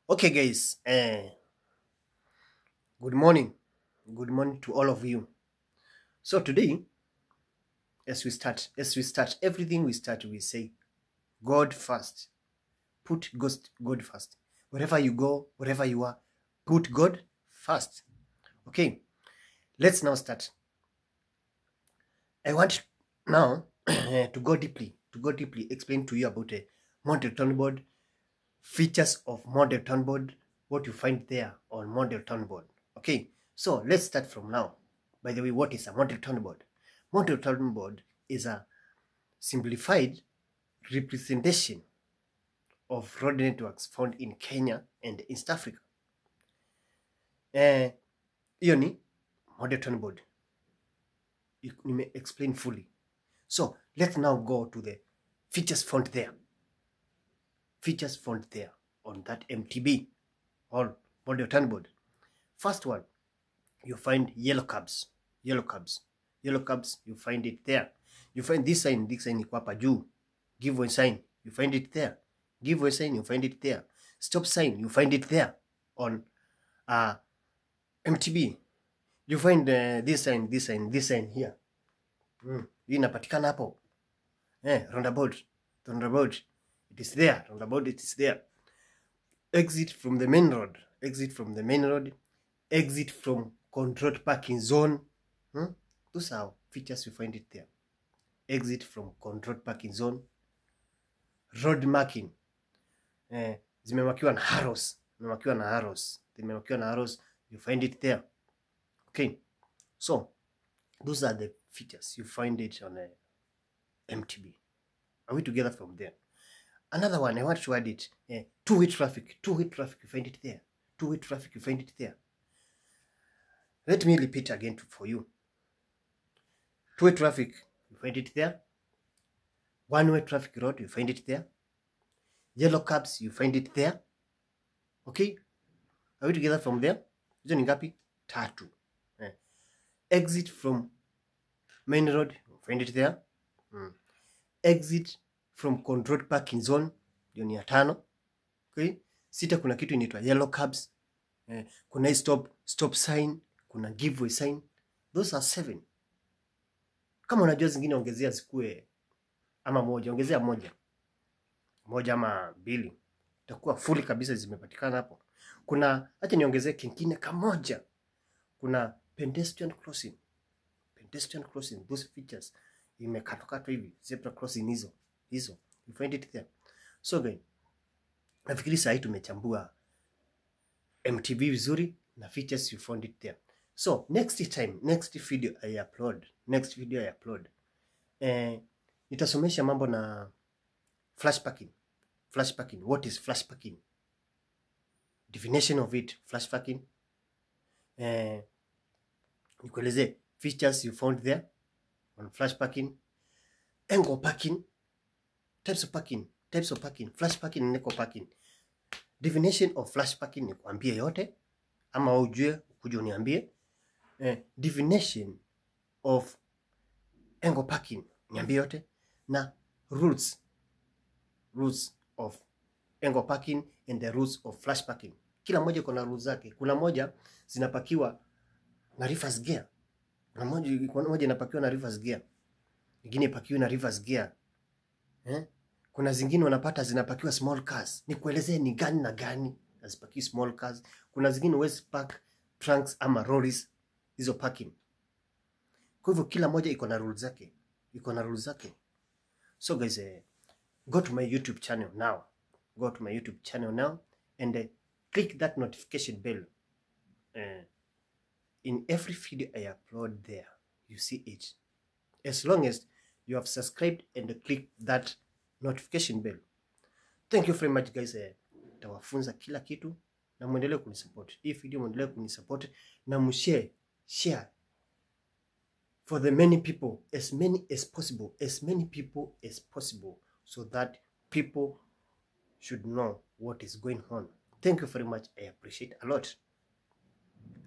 Okay, guys. Good morning. Good morning to all of you. So today, as we start everything we start, we say, God first. Put God first. Wherever you go, wherever you are, put God first. Okay. Let's now start. I want now to go deeply, explain to you about a model turnboard, features of model turnboard, what you find there on model turnboard. Okay, so let's start from now. By the way, what is a model turnboard? Model turnboard is a simplified representation of road networks found in Kenya and East Africa. Hiyo ni model turnboard. You may explain fully. So let's now go to the features found there. Features found there on that MTB or model turnboard. First one, you find yellow cabs. Yellow cabs, you find it there. You find this sign iko hapa juu. Giveaway sign, you find it there. Giveaway sign, you find it there. Stop sign, you find it there on MTB. You find this sign here. Hii inapatikana hapo. Roundabout, it is there. Roundabout, it is there. Exit from the main road. Exit from controlled parking zone. Those are features you find it there. Exit from controlled parking zone. Road marking. Zimemakiwa na arrows. You find it there. Okay. So, those are the features. You find it on MTB. Are we together from there? Another one, I want to add it. Two-way traffic. You find it there. Two-way traffic, you find it there. Let me repeat again for you. Two-way traffic, you find it there. One-way traffic road, you find it there. Yellow cabs, you find it there. Okay? Are we together from there? Hizo ni ngapi? 3. Exit from main road, you find it there. Exit from controlled parking zone, hiyo ni 5. Okay? 6 kuna kitu inaitwa yellow cabs. Kuna stop sign, kuna giveaway sign. Those are 7. Kama unajua zingine ongezea zikue ama moja, ongezea moja ama 2. Itakuwa fully kabisa zimepatikana hapo. Kuna acha niongezee kingine kamoja. Kuna pedestrian crossing. Those features imekatwa hivi, zebra crossing hizo. You find it there. So guys, nafikiri sasa tumechambua MTB vizuri na features you found it there. So next video I upload, nitasomesha mambo na flash parking. What is flash parking? Definition of it, flash parking. Nikueleze features you found there on flash parking. Angle parking, types of parking, flash parking and echo parking. Definition of flash parking nikuambie yote ama ujue kuja uniambie. Definition of angle parking niambie yote, na rules of angle parking and the rules of flash parking. Kila moja kuna rules zake. Kuna moja zinapakiwa na reverse gear. Kuna moja inapakiwa na reverse gear. Nyingine ipakiwa na reverse gear. Kuna zingine unapata zinapakiwa small cars. Nikuelezee ni gani na gani hazipakiwi small cars. Kuna zingine huwezi park trunks ama lorries hizo parking. Kwa hivyo kila moja iko na rules zake. So guys, go to my YouTube channel now. And click that notification bell. In every video I upload there, you see it. As long as you have subscribed and click that notification bell. Thank you very much guys. Tawafunza kila kitu na muendelee kunisupport. Hii video muendelee kunisupport na mshare for the many people, as many people as possible, so that people should know what is going on. Thank you very much. I appreciate a lot.